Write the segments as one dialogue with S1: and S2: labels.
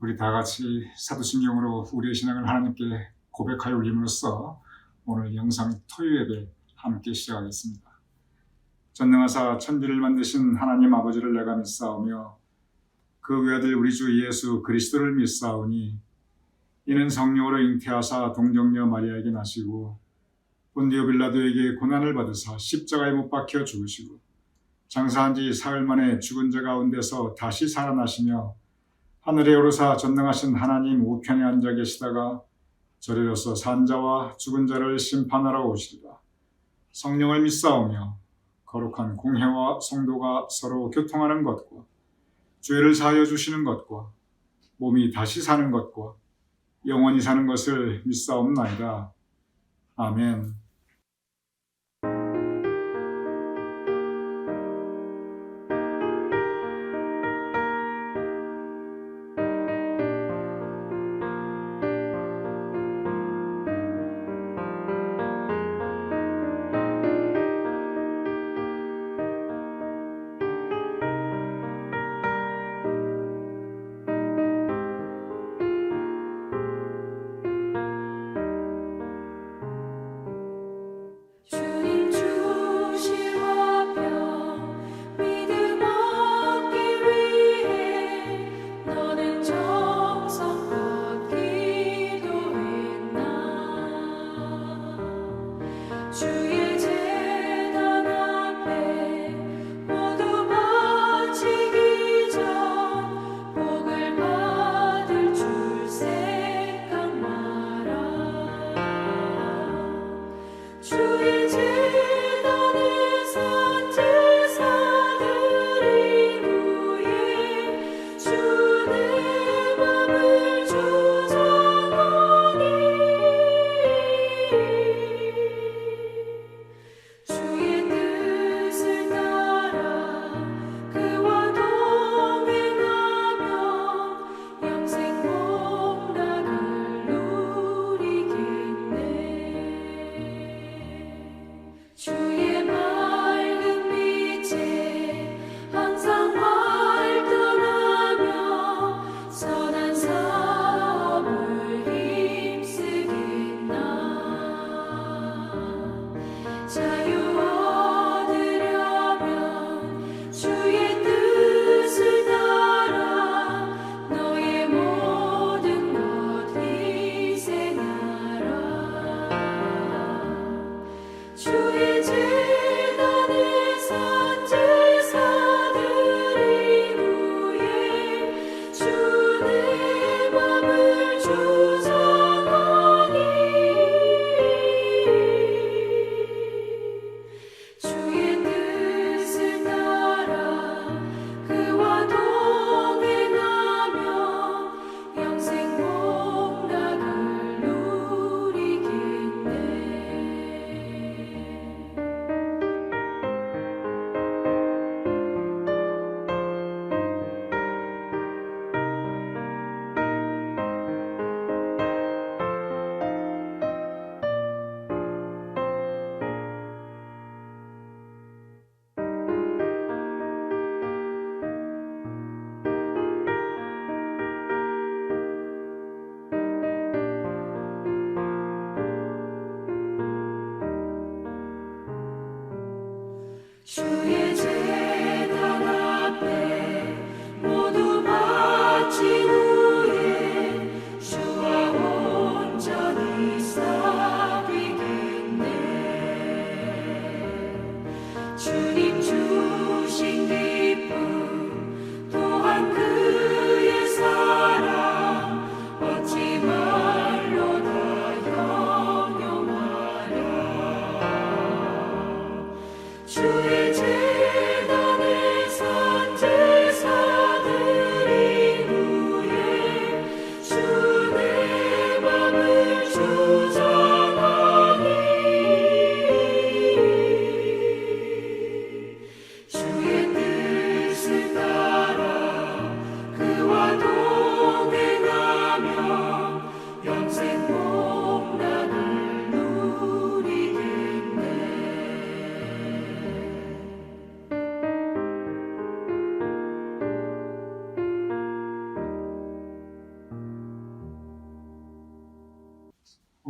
S1: 우리 다 같이 사도신경으로 우리의 신앙을 하나님께 고백하여 올림으로써 오늘 영상 토요 예배 함께 시작하겠습니다. 전능하사 천지를 만드신 하나님 아버지를 내가 믿사오며 그 외아들 우리 주 예수 그리스도를 믿사오니 이는 성령으로 잉태하사 동정녀 마리아에게 나시고 본디오 빌라도에게 고난을 받으사 십자가에 못 박혀 죽으시고 장사한 지 사흘 만에 죽은 자 가운데서 다시 살아나시며 하늘에 오르사 전능하신 하나님 우편에 앉아 계시다가 저리로서 산 자와 죽은 자를 심판하러 오시리라. 성령을 믿사오며 거룩한 공회와 성도가 서로 교통하는 것과 죄를 사하여 주시는 것과 몸이 다시 사는 것과 영원히 사는 것을 믿사옵나이다. 아멘.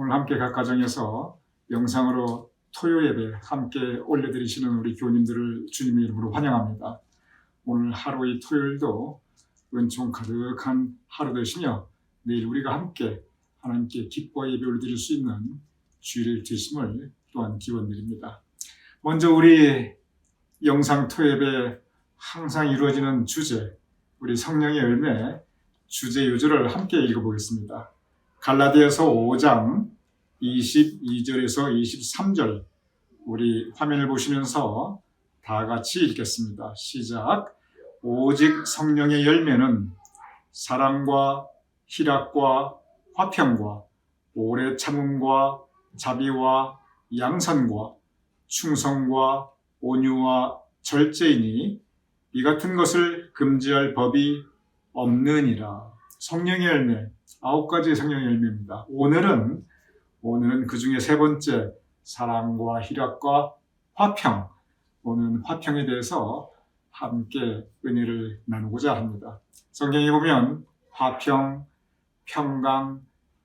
S1: 오늘 함께 각 가정에서 영상으로 토요 예배 함께 올려드리시는 우리 교우님들을 주님의 이름으로 환영합니다. 오늘 하루 이 토요일도 은총 가득한 하루 되시며 내일 우리가 함께 하나님께 기뻐 예배 올려드릴 수 있는 주일 되심을 또한 기원드립니다. 먼저 우리 영상 토요 예배 항상 이루어지는 주제, 우리 성령의 열매 주제 요절을 함께 읽어보겠습니다. 갈라디아서 5장 22절에서 23절 우리 화면을 보시면서 다 같이 읽겠습니다. 시작. 오직 성령의 열매는 사랑과 희락과 화평과 오래 참음과 자비와 양선과 충성과 온유와 절제이니 이 같은 것을 금지할 법이 없느니라. 성령의 열매, 9가지의 성령의 열매입니다. 오늘은 그 중에 세 번째, 사랑과 희락과 화평. 오늘은 화평에 대해서 함께 은혜를 나누고자 합니다. 성경에 보면 화평, 평강,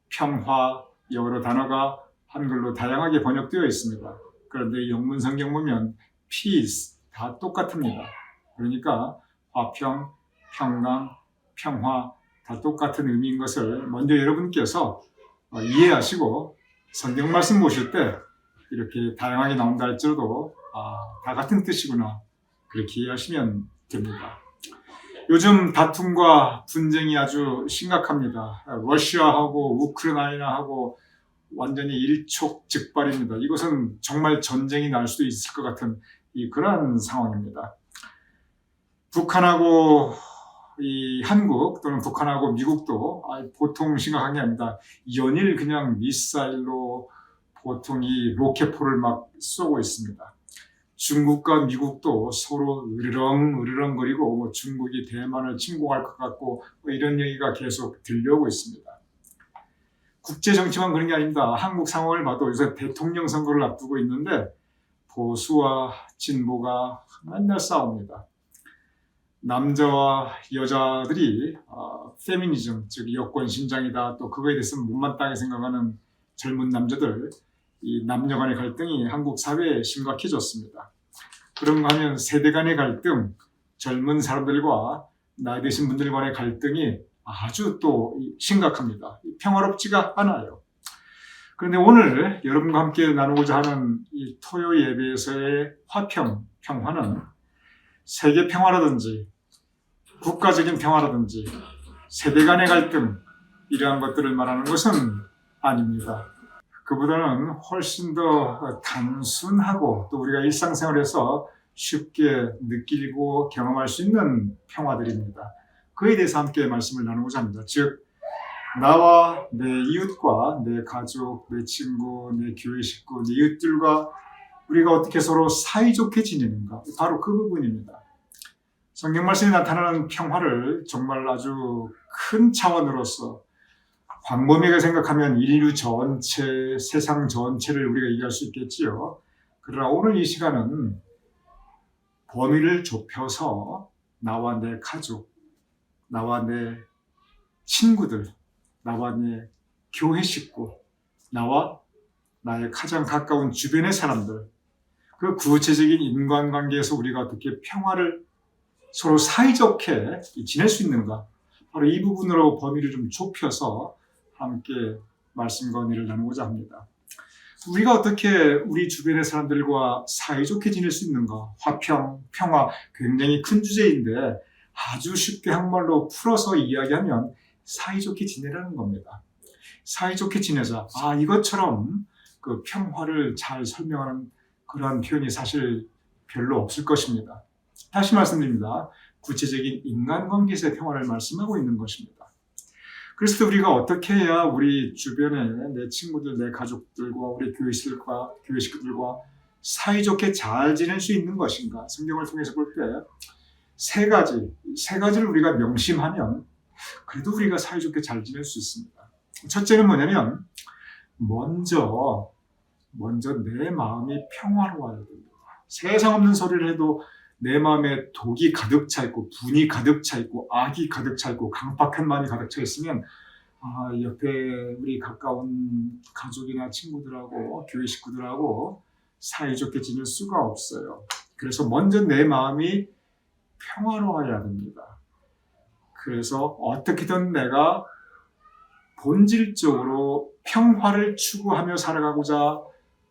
S1: 평화 여러 단어가 한글로 다양하게 번역되어 있습니다. 그런데 영문 성경 보면 peace 다 똑같습니다. 그러니까 화평, 평강, 평화 다 똑같은 의미인 것을 먼저 여러분께서 이해하시고 성경 말씀 보실 때 이렇게 다양하게 나온다 할지라도 다 같은 뜻이구나 그렇게 이해하시면 됩니다. 요즘 다툼과 분쟁이 아주 심각합니다. 러시아하고 우크라이나하고 완전히 일촉즉발입니다. 이것은 정말 전쟁이 날 수도 있을 것 같은 그러한 상황입니다. 북한하고 이 한국 또는 북한하고 미국도 보통 심각한 게 아닙니다. 연일 그냥 미사일로 보통 이 로켓포를 막 쏘고 있습니다. 중국과 미국도 서로 으르렁거리고 중국이 대만을 침공할 것 같고 이런 얘기가 계속 들려오고 있습니다. 국제 정치만 그런 게 아닙니다. 한국 상황을 봐도 요새 대통령 선거를 앞두고 있는데 보수와 진보가 맨날 싸웁니다. 남자와 여자들이 페미니즘, 즉 여권 신장이다, 또 그거에 대해서 못마땅하게 생각하는 젊은 남자들, 이 남녀 간의 갈등이 한국 사회에 심각해졌습니다. 그런가 하면 세대 간의 갈등, 젊은 사람들과 나이 드신 분들 간의 갈등이 아주 또 심각합니다. 평화롭지가 않아요. 그런데 오늘 여러분과 함께 나누고자 하는 이 토요 예배에서의 화평, 평화는 세계 평화라든지 국가적인 평화라든지 세대 간의 갈등 이러한 것들을 말하는 것은 아닙니다. 그보다는 훨씬 더 단순하고 또 우리가 일상생활에서 쉽게 느끼고 경험할 수 있는 평화들입니다. 그에 대해서 함께 말씀을 나누고자 합니다. 즉 나와 내 이웃과 내 가족, 내 친구, 내 교회 식구, 내 이웃들과 우리가 어떻게 서로 사이좋게 지내는가, 바로 그 부분입니다. 성경 말씀에 나타나는 평화를 정말 아주 큰 차원으로서 광범위하게 생각하면 인류 전체, 세상 전체를 우리가 이해할 수 있겠지요. 그러나 오늘 이 시간은 범위를 좁혀서 나와 내 가족, 나와 내 친구들, 나와 내 교회 식구, 나와 나의 가장 가까운 주변의 사람들, 그 구체적인 인간관계에서 우리가 어떻게 평화를 서로 사이좋게 지낼 수 있는가, 바로 이 부분으로 범위를 좀 좁혀서 함께 말씀과 은혜를 나누고자 합니다. 우리가 어떻게 우리 주변의 사람들과 사이좋게 지낼 수 있는가, 화평, 평화 굉장히 큰 주제인데 아주 쉽게 한말로 풀어서 이야기하면 사이좋게 지내라는 겁니다. 사이좋게 지내자. 이것처럼 그 평화를 잘 설명하는 그러한 표현이 사실 별로 없을 것입니다. 다시 말씀드립니다. 구체적인 인간관계에서의 평화를 말씀하고 있는 것입니다. 그래서 우리가 어떻게 해야 우리 주변에 내 친구들, 내 가족들과 우리 교회 식구들과 사이좋게 잘 지낼 수 있는 것인가? 성경을 통해서 볼 때 세 가지를 우리가 명심하면 그래도 우리가 사이좋게 잘 지낼 수 있습니다. 첫째는 뭐냐면 먼저 내 마음이 평화로워야 됩니다. 세상 없는 소리를 해도 내 마음에 독이 가득 차 있고 분이 가득 차 있고 악이 가득 차 있고 강박한 마음이 가득 차 있으면 옆에 우리 가까운 가족이나 친구들하고 교회 식구들하고 사이좋게 지낼 수가 없어요. 그래서 먼저 내 마음이 평화로워야 됩니다. 그래서 어떻게든 내가 본질적으로 평화를 추구하며 살아가고자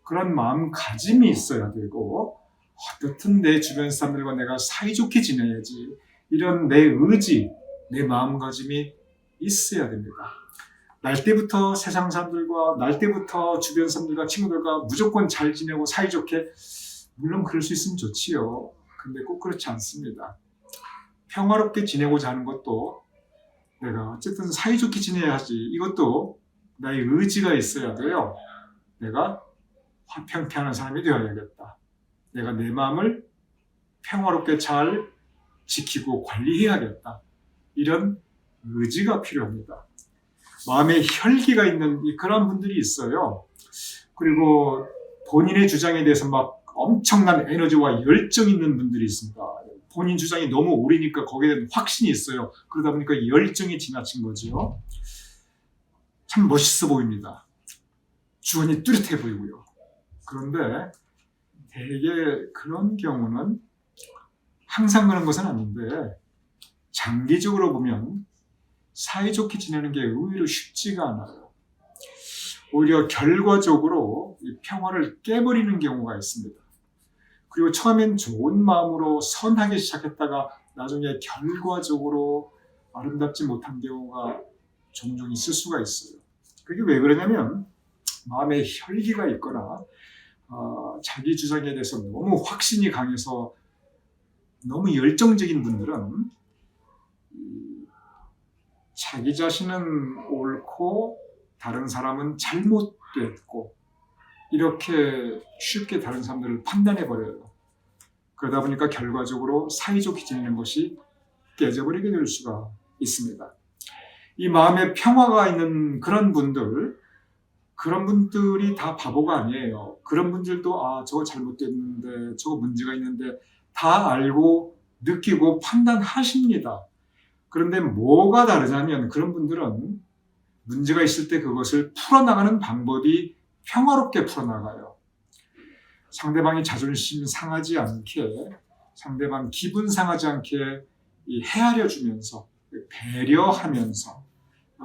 S1: 그런 마음가짐이 있어야 되고, 어떻든 내 주변 사람들과 내가 사이좋게 지내야지, 이런 내 의지, 내 마음가짐이 있어야 됩니다. 날 때부터 세상 사람들과, 날 때부터 주변 사람들과 친구들과 무조건 잘 지내고 사이좋게, 물론 그럴 수 있으면 좋지요. 근데 꼭 그렇지 않습니다. 평화롭게 지내고자 하는 것도, 내가 어쨌든 사이좋게 지내야지, 이것도 나의 의지가 있어야 돼요. 내가 화평케 하는 사람이 되어야겠다. 내가 내 마음을 평화롭게 잘 지키고 관리해야겠다. 이런 의지가 필요합니다. 마음에 혈기가 있는 그런 분들이 있어요. 그리고 본인의 주장에 대해서 막 엄청난 에너지와 열정이 있는 분들이 있습니다. 본인 주장이 너무 옳으니까 거기에 대한 확신이 있어요. 그러다 보니까 열정이 지나친 거죠. 참 멋있어 보입니다. 주관이 뚜렷해 보이고요. 그런데 대개 그런 경우는, 항상 그런 것은 아닌데 장기적으로 보면 사이좋게 지내는 게 의외로 쉽지가 않아요. 오히려 결과적으로 이 평화를 깨버리는 경우가 있습니다. 그리고 처음엔 좋은 마음으로 선하게 시작했다가 나중에 결과적으로 아름답지 못한 경우가 종종 있을 수가 있어요. 그게 왜 그러냐면, 마음에 혈기가 있거나 자기 주장에 대해서 너무 확신이 강해서 너무 열정적인 분들은 자기 자신은 옳고 다른 사람은 잘못됐고, 이렇게 쉽게 다른 사람들을 판단해버려요. 그러다 보니까 결과적으로 사이좋게 지내는 것이 깨져버리게 될 수가 있습니다. 이 마음에 평화가 있는 그런 분들이 다 바보가 아니에요. 그런 분들도 저거 잘못됐는데, 저거 문제가 있는데 다 알고 느끼고 판단하십니다. 그런데 뭐가 다르냐면, 그런 분들은 문제가 있을 때 그것을 풀어나가는 방법이 평화롭게 풀어나가요. 상대방이 자존심 상하지 않게, 상대방 기분 상하지 않게 헤아려 주면서, 배려하면서,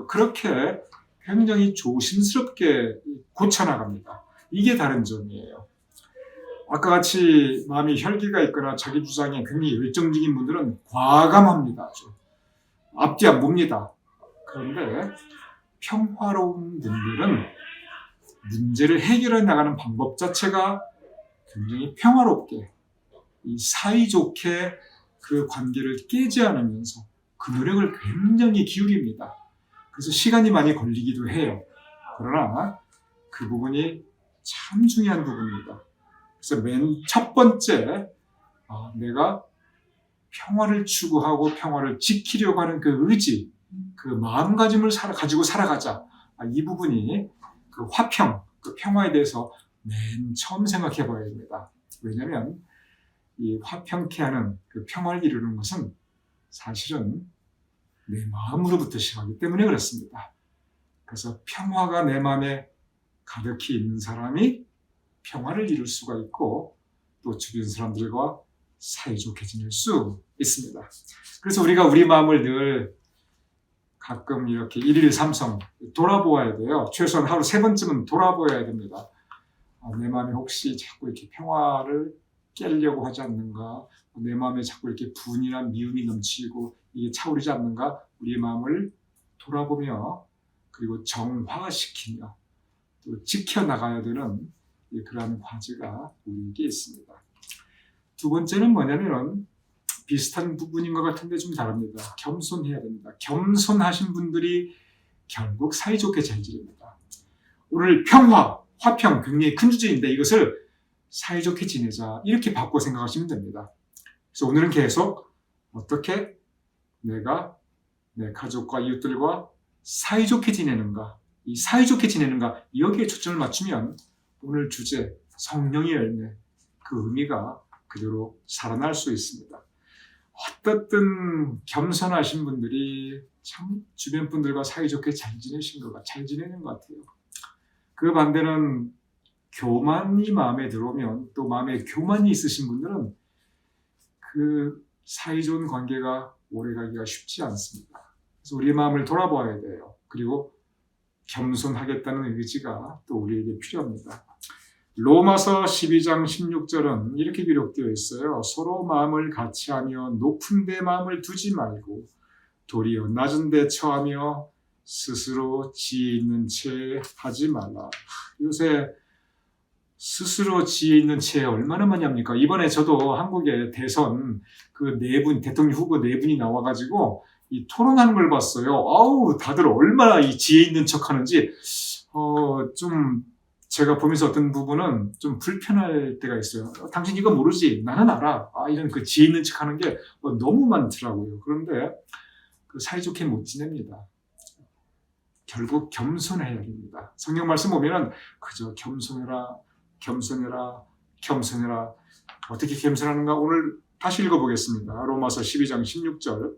S1: 그렇게 굉장히 조심스럽게 고쳐나갑니다. 이게 다른 점이에요. 아까 같이 마음이 혈기가 있거나 자기 주장에 굉장히 열정적인 분들은 과감합니다. 아주 앞뒤 안 봅니다. 그런데 평화로운 분들은 문제를 해결해 나가는 방법 자체가 굉장히 평화롭게, 사이좋게 그 관계를 깨지 않으면서 그 노력을 굉장히 기울입니다. 그래서 시간이 많이 걸리기도 해요. 그러나 그 부분이 참 중요한 부분입니다. 그래서 맨 첫 번째, 내가 평화를 추구하고 평화를 지키려고 하는 그 의지, 그 마음가짐을 가지고 살아가자. 이 부분이 그 화평, 그 평화에 대해서 맨 처음 생각해 봐야 됩니다. 왜냐하면 이 화평케 하는 그 평화를 이루는 것은 사실은 내 마음으로부터 시작하기 때문에 그렇습니다. 그래서 평화가 내 마음에 가득히 있는 사람이 평화를 이룰 수가 있고, 또 주변 사람들과 사이좋게 지낼 수 있습니다. 그래서 우리가 우리 마음을 늘 가끔 이렇게 일일 삼성 돌아보아야 돼요. 최소한 하루 3번쯤은 돌아보아야 됩니다. 내 마음이 혹시 자꾸 이렇게 평화를 깨려고 하지 않는가? 내 마음에 자꾸 이렇게 분이나 미움이 넘치고 이게 차오르지 않는가? 우리의 마음을 돌아보며, 그리고 정화시키며 또 지켜나가야 되는 그러한 과제가 우리에게 있습니다. 두 번째는 뭐냐면, 비슷한 부분인 것 같은데 좀 다릅니다. 겸손해야 됩니다. 겸손하신 분들이 결국 사이좋게 잘 지냅니다. 오늘 평화, 화평 굉장히 큰 주제인데, 이것을 사이좋게 지내자, 이렇게 바꿔 생각하시면 됩니다. 그래서 오늘은 계속 어떻게 내가 내 가족과 이웃들과 사이좋게 지내는가, 이 사이좋게 지내는가, 여기에 초점을 맞추면 오늘 주제 성령의 열매, 그 의미가 그대로 살아날 수 있습니다. 어떻든 겸손하신 분들이 참 주변 분들과 사이좋게 잘 지내는 것 같아요. 그 반대는 교만이 마음에 들어오면, 또 마음에 교만이 있으신 분들은 그 사이좋은 관계가 오래가기가 쉽지 않습니다. 그래서 우리의 마음을 돌아봐야 돼요. 그리고 겸손하겠다는 의지가 또 우리에게 필요합니다. 로마서 12장 16절은 이렇게 기록되어 있어요. 서로 마음을 같이하며 높은 데 마음을 두지 말고 도리어 낮은 데 처하며 스스로 지혜 있는 채 하지 말라. 요새 스스로 지혜 있는 채 얼마나 많이 합니까? 이번에 저도 한국의 대선 대통령 후보 네 분이 나와가지고 이 토론하는 걸 봤어요. 아우, 다들 얼마나 이 지혜 있는 척 하는지, 좀 제가 보면서 어떤 부분은 좀 불편할 때가 있어요. 당신 이거 모르지? 나는 알아. 이런 그 지혜 있는 척 하는 게 너무 많더라고요. 그런데 사이좋게 못 지냅니다. 결국 겸손해야 됩니다. 성경 말씀 보면은 그저 겸손해라. 어떻게 겸손하는가? 오늘 다시 읽어보겠습니다. 로마서 12장 16절.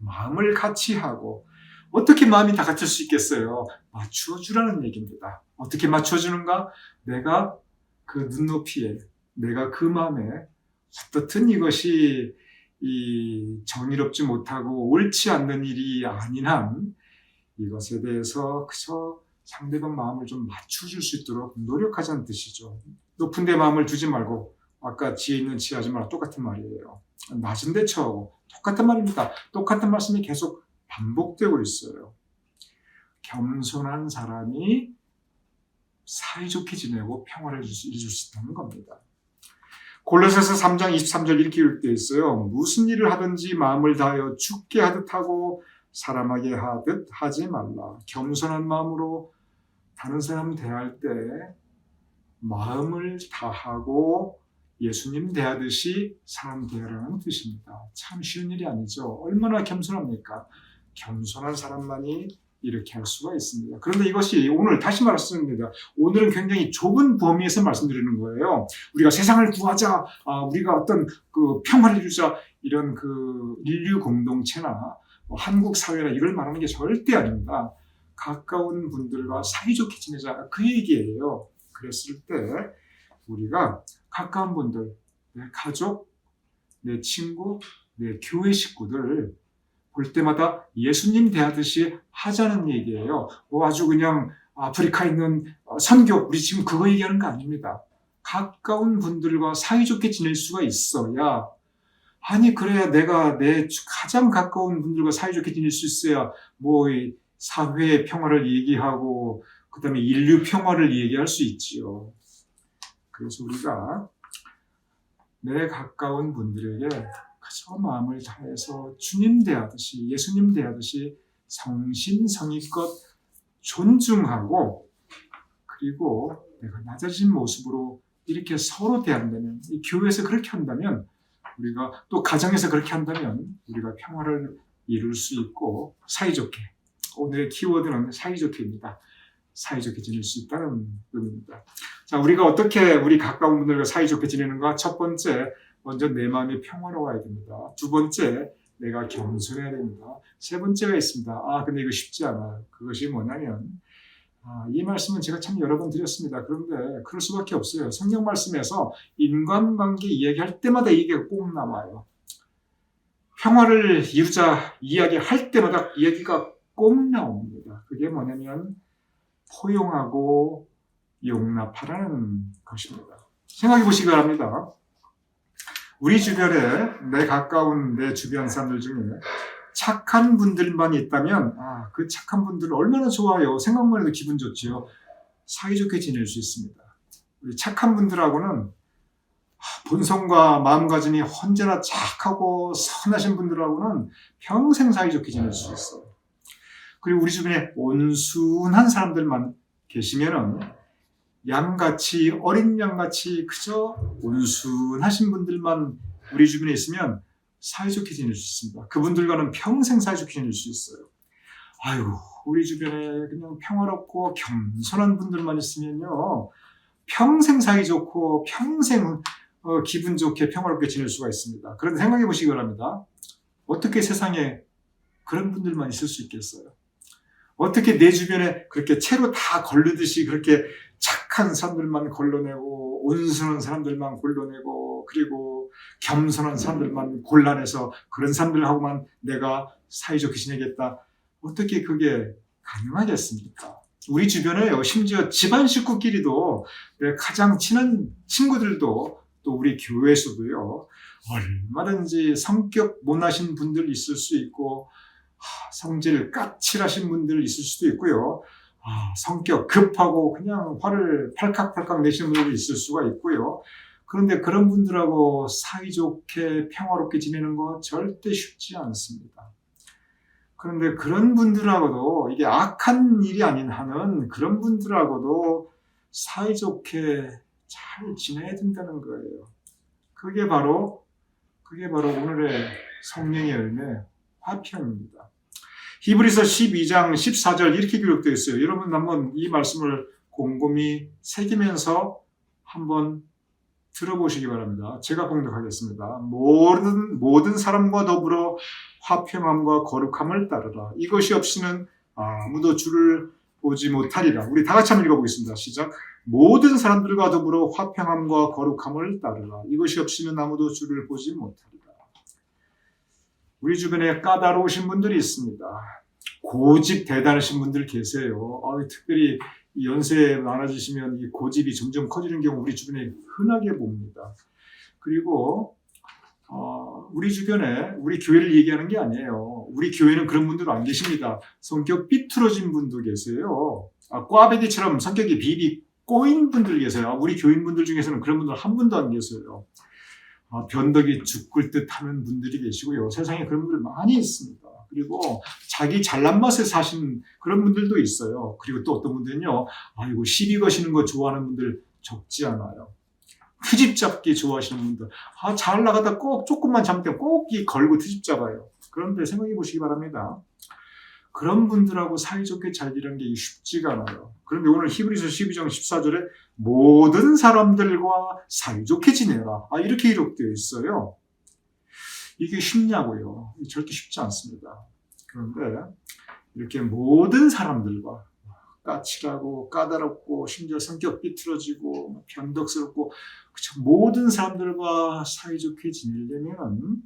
S1: 마음을 같이 하고, 어떻게 마음이 다 같을 수 있겠어요? 맞추어 주라는 얘기입니다. 어떻게 맞추어 주는가? 내가 그 눈높이에, 내가 그 마음에 어떻든 이것이 정의롭지 못하고 옳지 않는 일이 아닌 한 이것에 대해서 그저 상대방 마음을 좀 맞춰줄 수 있도록 노력하자는 뜻이죠. 높은 데 마음을 두지 말고, 아까 지혜 있는 채 하지 말라, 똑같은 말이에요. 낮은 데 처하고, 똑같은 말입니다. 똑같은 말씀이 계속 반복되고 있어요. 겸손한 사람이 사이좋게 지내고 평화를 이룰 수 있다는 겁니다. 골로새서 3장 23절 이렇게 기록되어 있어요. 무슨 일을 하든지 마음을 다하여 죽게 하듯 하고 사람에게 하듯 하지 말라. 겸손한 마음으로 다른 사람 대할 때 마음을 다하고 예수님 대하듯이 사람 대하라는 뜻입니다. 참 쉬운 일이 아니죠. 얼마나 겸손합니까? 겸손한 사람만이 이렇게 할 수가 있습니다. 그런데 이것이 오늘 다시 말씀드립니다. 오늘은 굉장히 좁은 범위에서 말씀드리는 거예요. 우리가 세상을 구하자, 우리가 어떤 평화를 이루자, 이런 인류 공동체나 한국 사회나 이걸 말하는 게 절대 아닙니다. 가까운 분들과 사이좋게 지내자, 그 얘기예요. 그랬을 때 우리가 가까운 분들, 내 가족, 내 친구, 내 교회 식구들 볼 때마다 예수님 대하듯이 하자는 얘기예요. 아주 그냥 아프리카에 있는 선교, 우리 지금 그거 얘기하는 거 아닙니다. 가까운 분들과 사이좋게 지낼 수가 있어야, 그래야 내가 내 가장 가까운 분들과 사이좋게 지낼 수 있어야 이 사회의 평화를 얘기하고 그 다음에 인류 평화를 얘기할 수 있지요. 그래서 우리가 내 가까운 분들에게 그저 마음을 다해서 주님 대하듯이, 예수님 대하듯이 성심성의껏 존중하고, 그리고 내가 낮아진 모습으로 이렇게 서로 대한다면, 이 교회에서 그렇게 한다면, 우리가 또 가정에서 그렇게 한다면 우리가 평화를 이룰 수 있고 사이좋게, 오늘의 키워드는 사이좋게입니다. 사이좋게 지낼 수 있다는 의미입니다. 자, 우리가 어떻게 우리 가까운 분들과 사이좋게 지내는가? 첫 번째, 먼저 내 마음이 평화로워야 됩니다. 두 번째, 내가 겸손해야 됩니다. 세 번째가 있습니다. 근데 이거 쉽지 않아요. 그것이 뭐냐면, 이 말씀은 제가 참 여러 번 드렸습니다. 그런데 그럴 수밖에 없어요. 성경 말씀에서 인간관계 이야기할 때마다 이게 꼭 나와요. 평화를 이루자 이야기할 때마다 이야기가 꼭 나옵니다. 그게 뭐냐면 포용하고 용납하라는 것입니다. 생각해 보시기 바랍니다. 우리 주변에, 내 가까운 내 주변 사람들 중에 착한 분들만 있다면 그 착한 분들은 얼마나 좋아요. 생각만 해도 기분 좋지요. 사이좋게 지낼 수 있습니다. 우리 착한 분들하고는 본성과 마음가짐이 언제나 착하고 선하신 분들하고는 평생 사이좋게 지낼 수 있어요. 그리고 우리 주변에 온순한 사람들만 계시면은 양같이, 어린 양같이 그저 온순하신 분들만 우리 주변에 있으면 사이좋게 지낼 수 있습니다. 그분들과는 평생 사이좋게 지낼 수 있어요. 우리 주변에 그냥 평화롭고 겸손한 분들만 있으면요, 평생 사이좋고 평생 기분 좋게 평화롭게 지낼 수가 있습니다. 그런데 생각해 보시기 바랍니다. 어떻게 세상에 그런 분들만 있을 수 있겠어요? 어떻게 내 주변에 그렇게 채로 다 걸르듯이 그렇게 착한 사람들만 걸러내고 온순한 사람들만 골라내고 그리고 겸손한 사람들만 골라내서 그런 사람들하고만 내가 사이좋게 지내겠다. 어떻게 그게 가능하겠습니까? 우리 주변에요. 심지어 집안 식구끼리도 내 가장 친한 친구들도 또 우리 교회에서도요. 얼마든지 성격 못나신 분들 있을 수 있고 성질 까칠하신 분들 있을 수도 있고요. 성격 급하고 그냥 화를 팔칵팔칵 내시는 분들도 있을 수가 있고요. 그런데 그런 분들하고 사이좋게 평화롭게 지내는 거 절대 쉽지 않습니다. 그런데 그런 분들하고도 이게 악한 일이 아닌 한은 그런 분들하고도 사이좋게 잘 지내야 된다는 거예요. 그게 바로 오늘의 성령의 열매 화평입니다. 히브리서 12장 14절 이렇게 기록되어 있어요. 여러분 한번 이 말씀을 곰곰이 새기면서 한번 들어보시기 바랍니다. 제가 봉독하겠습니다. 모든 사람과 더불어 화평함과 거룩함을 따르라. 이것이 없이는 아무도 주를 보지 못하리라. 우리 다 같이 한번 읽어보겠습니다. 시작. 모든 사람들과 더불어 화평함과 거룩함을 따르라. 이것이 없이는 아무도 주를 보지 못하리라. 우리 주변에 까다로우신 분들이 있습니다. 고집 대단하신 분들 계세요. 특별히 연세 많아지시면 이 고집이 점점 커지는 경우 우리 주변에 흔하게 봅니다. 그리고 우리 주변에 우리 교회를 얘기하는 게 아니에요. 우리 교회는 그런 분들 안 계십니다. 성격 삐뚤어진 분도 계세요. 꽈배기처럼 성격이 비비 꼬인 분들 계세요. 우리 교인분들 중에서는 그런 분들 한 분도 안 계세요. 변덕이 죽을 듯 하는 분들이 계시고요. 세상에 그런 분들 많이 있습니다. 그리고 자기 잘난 맛에 사신 그런 분들도 있어요. 그리고 또 어떤 분들은요, 이거 시비 거시는 거 좋아하는 분들 적지 않아요. 트집 잡기 좋아하시는 분들, 잘 나가다 꼭 조금만 잘못되면 꼭 걸고 트집 잡아요. 그런데 생각해 보시기 바랍니다. 그런 분들하고 사이좋게 잘 지내는 게 쉽지가 않아요. 그런데 오늘 히브리서 12장 14절에 모든 사람들과 사이좋게 지내라. 이렇게 기록되어 있어요. 이게 쉽냐고요? 절대 쉽지 않습니다. 그런데 이렇게 모든 사람들과 까칠하고 까다롭고 심지어 성격 삐뚤어지고 변덕스럽고 모든 사람들과 사이좋게 지내려면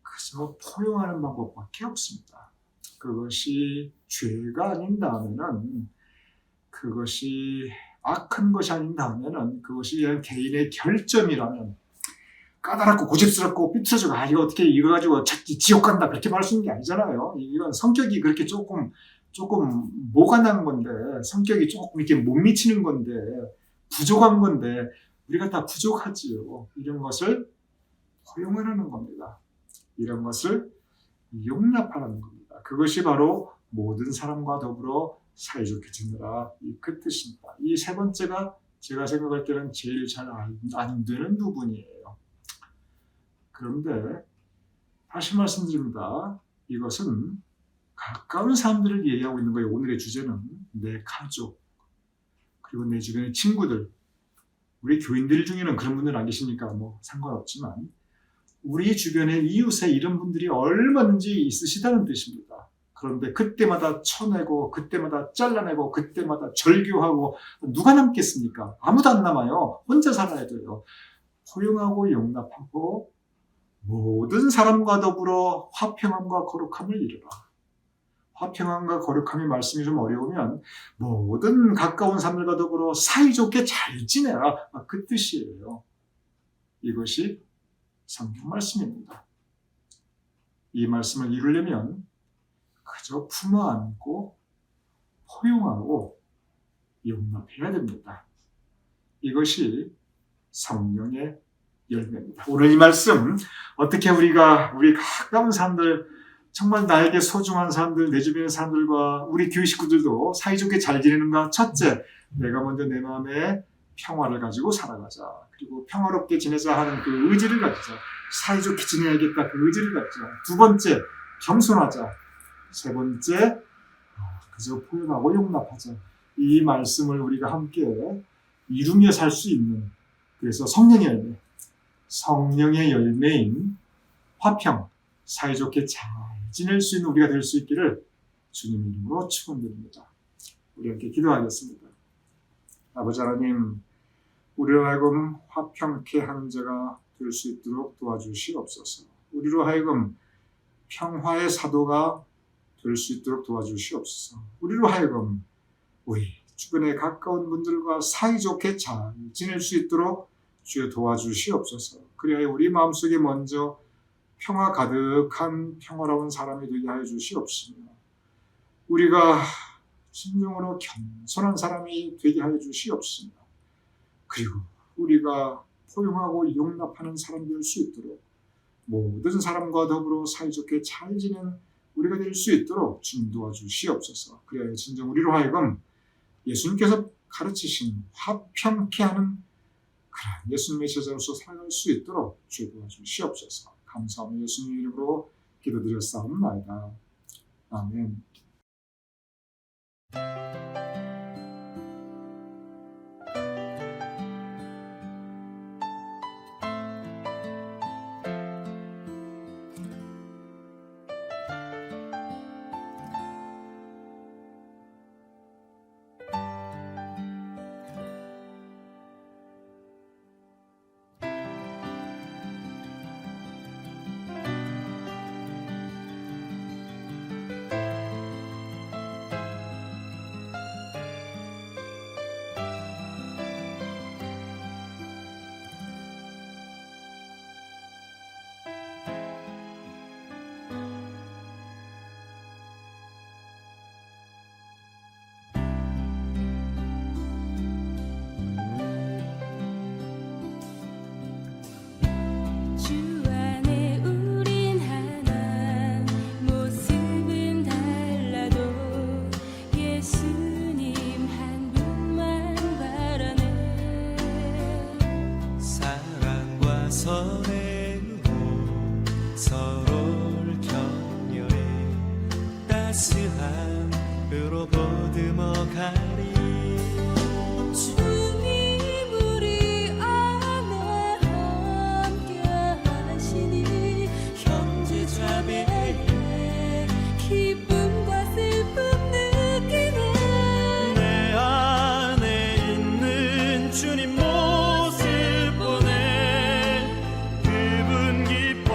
S1: 그저 포용하는 방법밖에 없습니다. 그것이 죄가 아닌다면은 그것이 악한 것이 아닌다면은 그것이 개인의 결점이라면 까다롭고 고집스럽고 삐뚤어지고 이거 어떻게 이거 가지고 지옥 간다 그렇게 말할 수 있는 게 아니잖아요. 이건 성격이 그렇게 조금 뭐가 난 건데 성격이 조금 이렇게 못 미치는 건데 부족한 건데 우리가 다 부족하지요. 이런 것을 허용하라는 겁니다. 이런 것을 용납하라는 겁니다. 그것이 바로 모든 사람과 더불어 사이좋게 지내라 그 뜻입니다. 이 세 번째가 제가 생각할 때는 제일 잘 안 되는 부분이에요. 그런데 다시 말씀드립니다. 이것은 가까운 사람들을 얘기하고 있는 거예요. 오늘의 주제는 내 가족 그리고 내 주변의 친구들 우리 교인들 중에는 그런 분들 안 계시니까 상관없지만 우리 주변의 이웃에 이런 분들이 얼마든지 있으시다는 뜻입니다. 그런데 그때마다 쳐내고 그때마다 잘라내고 그때마다 절교하고 누가 남겠습니까? 아무도 안 남아요. 혼자 살아야 돼요. 포용하고 용납하고 모든 사람과 더불어 화평함과 거룩함을 이루라. 화평함과 거룩함의 말씀이 좀 어려우면 모든 가까운 사람들과 더불어 사이좋게 잘 지내라. 그 뜻이에요. 이것이 성경 말씀입니다. 이 말씀을 이루려면 그저 품어안고 포용하고 용납해야 됩니다. 이것이 성령의 열매입니다. 오늘 이 말씀 어떻게 우리 가까운 사람들 정말 나에게 소중한 사람들 내 주변의 사람들과 우리 교회 식구들도 사이좋게 잘 지내는가? 첫째, 내가 먼저 내 마음에 평화를 가지고 살아가자. 그리고 평화롭게 지내자 하는 그 의지를 가지자. 사이좋게 지내야겠다 그 의지를 가지자. 두 번째, 겸손하자. 세 번째, 그저 포용하고 용납하자. 이 말씀을 우리가 함께 이루며 살 수 있는 그래서 성령의 열매인 화평, 사이좋게 잘 지낼 수 있는 우리가 될 수 있기를 주님 이름으로 축원드립니다. 우리 함께 기도하겠습니다. 아버지 하나님, 우리로 하여금 화평케 하는 자가 될 수 있도록 도와주시옵소서. 우리로 하여금 평화의 사도가 될 수 있도록 도와주시옵소서. 우리로 하여금 우리 주변에 가까운 분들과 사이좋게 잘 지낼 수 있도록 주여 도와주시옵소서. 그리하여 우리 마음속에 먼저 평화 가득한 평화로운 사람이 되게 하여 주시옵시며, 우리가 진정으로 겸손한 사람이 되게 하여 주시옵시며, 그리고 우리가 포용하고 용납하는 사람이 될 수 있도록 모든 사람과 더불어 사이좋게 잘 지낸 우리가 될 수 있도록 주님 도와주시옵소서. 그래야 진정 우리로 하여금 예수님께서 가르치신 화평케 하는 그런 예수님의 제자로서 살아갈 수 있도록 주여 도와주시옵소서. 감사하며 예수님 이름으로 기도드렸사옵나이다. 아멘.
S2: 서로를 격려해 따스함으로 보듬어 가리.
S3: 주님 우리 안에 함께 하시니
S2: 형제 자매의
S3: 기쁨과 슬픔 느끼네.
S2: 내 안에 있는 주님 모습 보내 그분 기뻐하시네.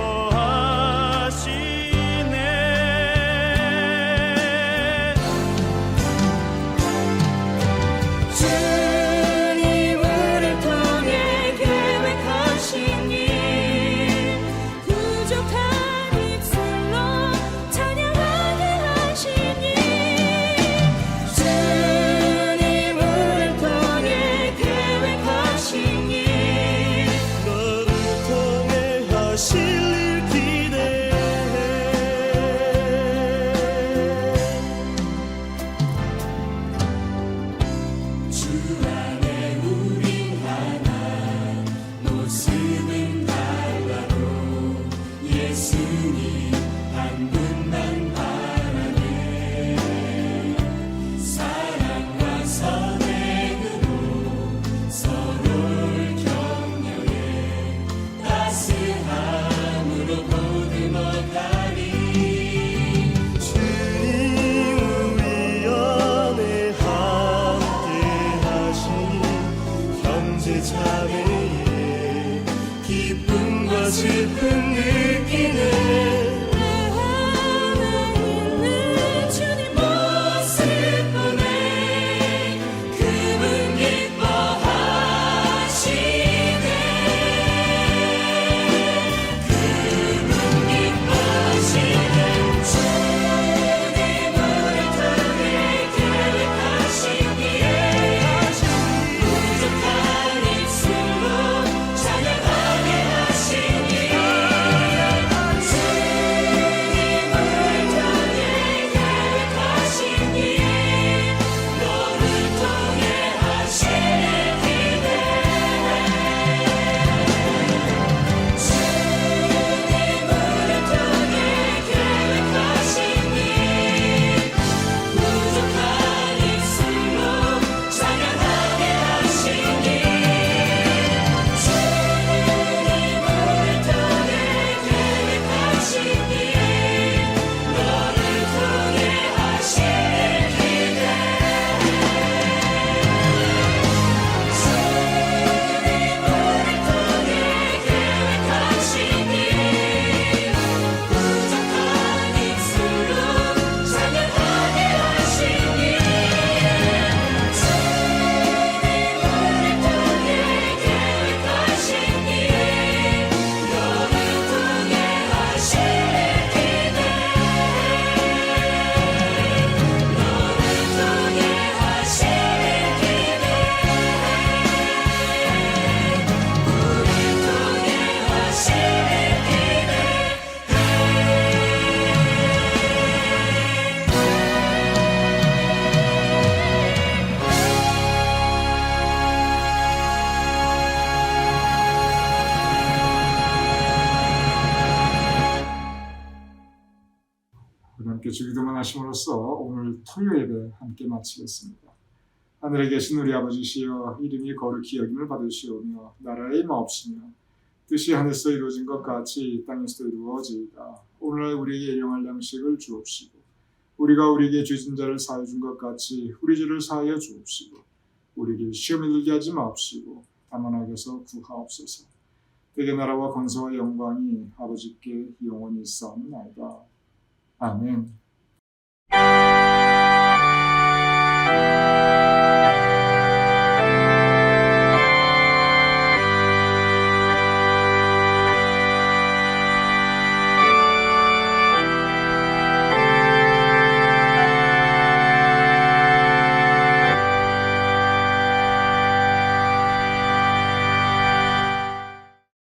S1: 함께 주기도만 하심으로써 오늘 토요 예배 함께 마치겠습니다. 하늘에 계신 우리 아버지시여, 이름이 거룩히 여김을 받으시오며 나라의 마옵시며 뜻이 하늘에서 이루어진 것 같이 땅에서도 이루어지이다. 오늘날 우리에게 일용할 양식을 주옵시고 우리가 우리에게 죄진 자를 사하여 준 것 같이 우리 죄를 사하여 주옵시고 우리를 시험에 들게 하지 마옵시고 다만 악에서 구하옵소서. 대개 나라와 권세와 영광이 아버지께 영원히 있사옵나이다. 아멘.